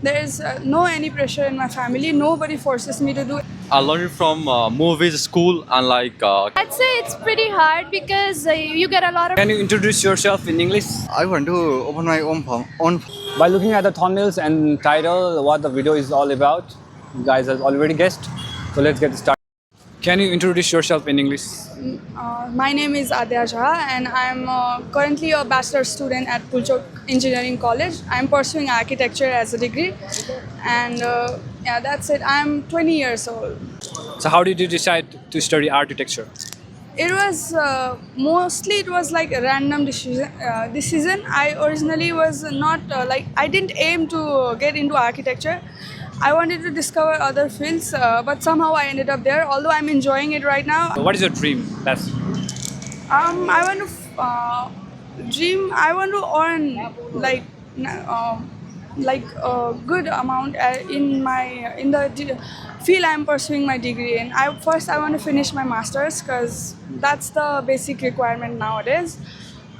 There is no any pressure in my family. Nobody forces me to do. I learned it from movies, school, and I'd say it's pretty hard because you get a lot of. Can you introduce yourself in English? I want to open my own. By looking at the thumbnails and title, what the video is all about, you guys have already guessed. So let's get started. Can you introduce yourself in English? My name is Adya Jha, and I'm currently a bachelor student at Pulchok Engineering College. I'm pursuing architecture as a degree, and yeah, that's it. I'm 20 years old. So how did you decide to study architecture? It was mostly it was like a random decision. I originally was not I didn't aim to get into architecture. I wanted to discover other fields, but somehow I ended up there. Although I'm enjoying it right now. What is your dream? That's I want to dream. I want to earn a good amount in the field I'm pursuing my degree in. I want to finish my masters because that's the basic requirement nowadays.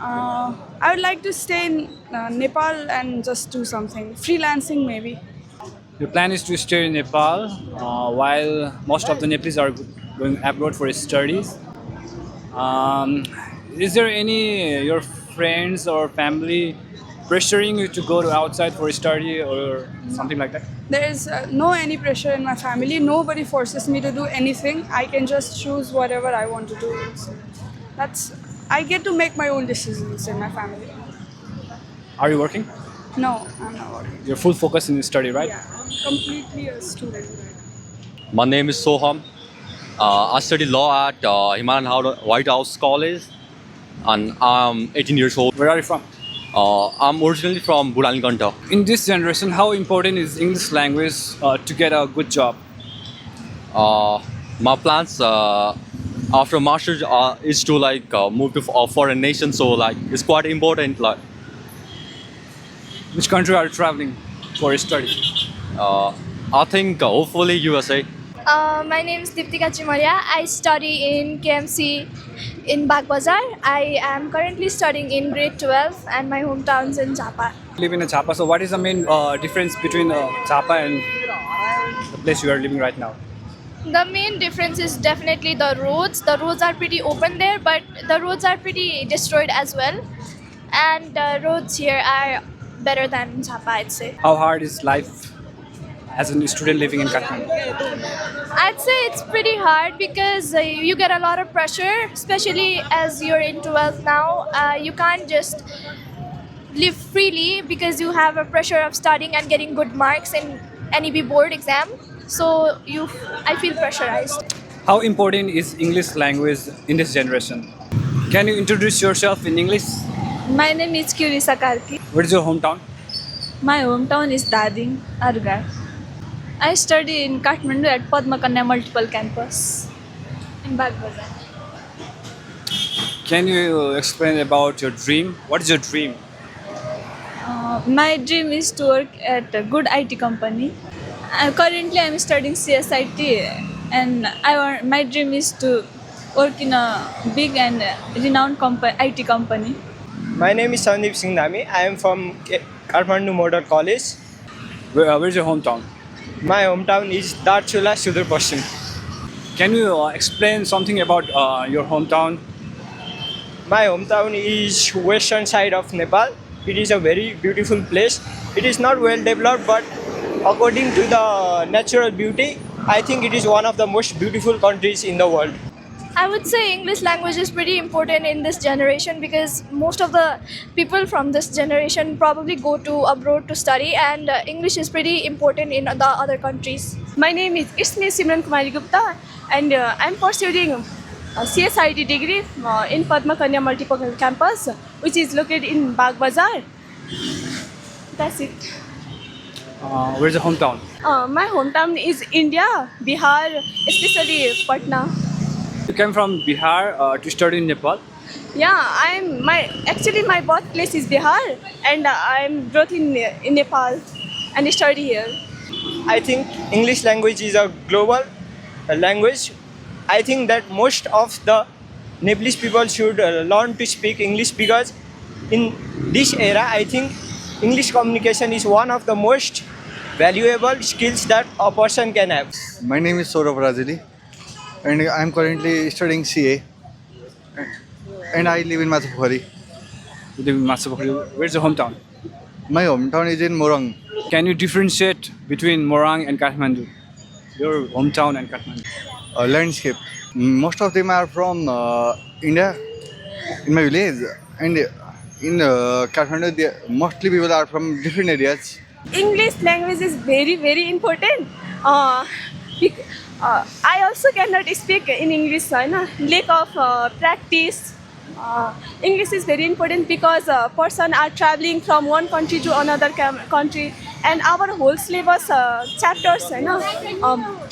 I would like to stay in Nepal and just do something freelancing maybe. your plan is to stay in Nepal while most of the Nepalese are going abroad for studies. Is there any your friends or family pressuring you to go to outside for study or something like that? There is no any pressure in my family. Nobody forces me to do anything. I can just choose whatever I want to do. So I get to make my own decisions in my family. Are you working? No, I'm not working. You're full focus in study, right? Yeah, I'm completely a student. my name is Soham. I study law at Himalayan White House College, and I'm 18 years old. Where are you from? I'm originally from Budalganta. In this generation, how important is English language to get a good job? My plans after masters is to move to a foreign nation, so it's quite important. Which country are you traveling for study? I think hopefully USA. My name is Deeptika Chimaria. I study in KMC in Bagbazar. I am currently studying in grade 12 and my hometown's in Japa. You live in a Chapa, so what is the main difference between Chapa and the place you are living right now? The main difference is definitely the roads. The roads are pretty open there, but the roads are pretty destroyed as well. And the roads here are better than Japa, I'd say. How hard is life as a student living in Kathmandu? I'd say it's pretty hard because you get a lot of pressure, especially as you're in 12th now. You can't just live freely because you have a pressure of studying and getting good marks in NEB board exam. So I feel pressurized. How important is English language in this generation? Can you introduce yourself in English? My name is Curisa Karki. What is your hometown? My hometown is Dading, Argar. I study in Kathmandu at Padma Kanya Multiple Campus in Bagbazar. Can you explain about your dream? What is your dream? My dream is to work at a good IT company. Currently, I'm studying CSIT, and my dream is to work in a big and renowned IT company. My name is Sandeep Singh Dhami. I am from Kathmandu Model College. Where's your hometown? My hometown is Darchula, Sudur Paschim. Can you explain something about your hometown? My hometown is western side of Nepal. It is a very beautiful place. It is not well developed, but according to the natural beauty, I think it is one of the most beautiful countries in the world. I would say English language is pretty important in this generation because most of the people from this generation probably go to abroad to study, and English is pretty important in the other countries. My name is Ismi Simran Kumari Gupta, and I'm pursuing a CSIT degree in Padma Kanya Multiple Campus, which is located in Bagbazar. That's it. Where's your hometown? My hometown is India, Bihar, especially Patna. You came from Bihar to study in Nepal. Yeah, actually my birthplace is Bihar, and I'm brought in Nepal and study here. I think English language is a global language. I think that most of the Nepalese people should learn to speak English because in this era, I think English communication is one of the most valuable skills that a person can have. My name is Saurabh Rajali, and I'm currently studying CA. And I live in Machapokhari. You live in Machapokhari. Where's your hometown? My hometown is in Morang. Can you differentiate between Morang and Kathmandu? Your hometown and Kathmandu. Landscape. Most of them are from India, in my village, and in Kathmandu, mostly people are from different areas. English language is very very important. I also cannot speak in English. Lack of practice. English is very important because person are traveling from one country to another country, and our whole syllabus chapters,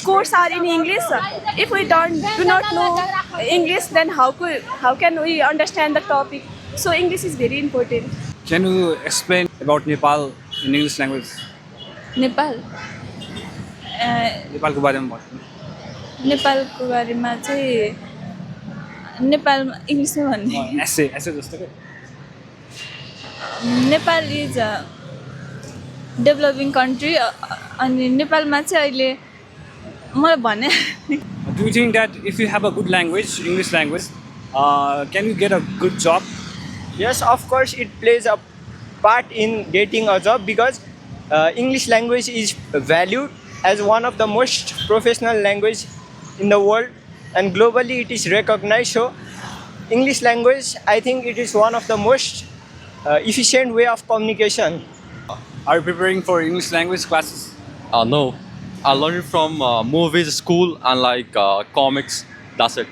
course are in English. If we do not know English, then how can we understand the topic? So English is very important. Can you explain about Nepal in English language? Nepal नेपालको बारेमा भन्नु। नेपालको बारेमा चाहिँ नेपालमा इङ्ग्लिसमा भन्ने एसे जस्तो के? Nepal is a developing country अनि नेपालमा चाहिँ अहिले मलाई भने Do you think that if you have a good language, English language, can you get a good job? Yes, of course, it plays a part in getting a job because English language is valued as one of the most professional language in the world, and globally it is recognized. So English language, I think it is one of the most efficient way of communication. Are you preparing for English language classes? No, I learned it from movies, school, and like comics. That's it.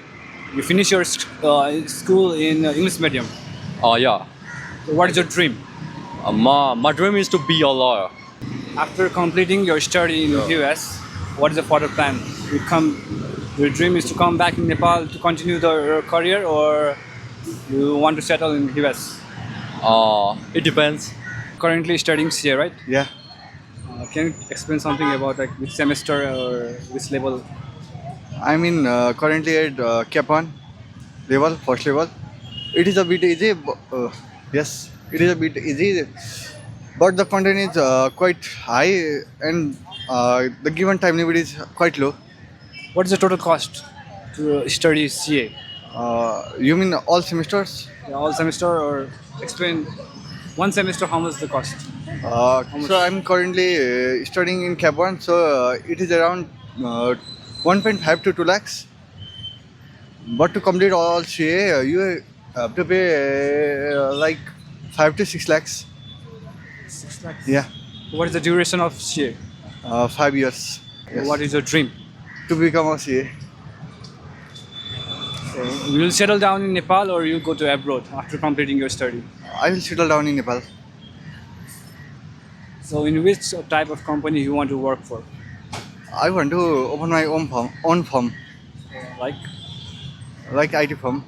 You finish your school in English medium. Yeah. So what is your dream? My dream is to be a lawyer. After completing your study in the US, what is the further plan? Your dream is to come back in Nepal to continue your career, or you want to settle in the US? It depends. Currently studying CA, right? Yeah. Can you explain something about like which semester or which level? I'm in currently at Cap 1 level, first level. It is a bit easy. Yes, it is a bit easy, but the content is quite high, and the given time limit is quite low. What is the total cost to study CA? You mean all semesters? All semester, or explain one semester how much the cost? So I'm currently studying in Cap 1, so it is around 1.5 to 2 lakhs. But to complete all CA, you have to pay like 5 to 6 lakhs. 6 lakhs. Yeah, What is the duration of CA? 5 years. Yes. What is your dream? To become a CA? You will settle down in Nepal, or you go to abroad after completing your study? I will settle down in Nepal. So in which type of company you want to work for? I want to open my own firm, Like like IT firm.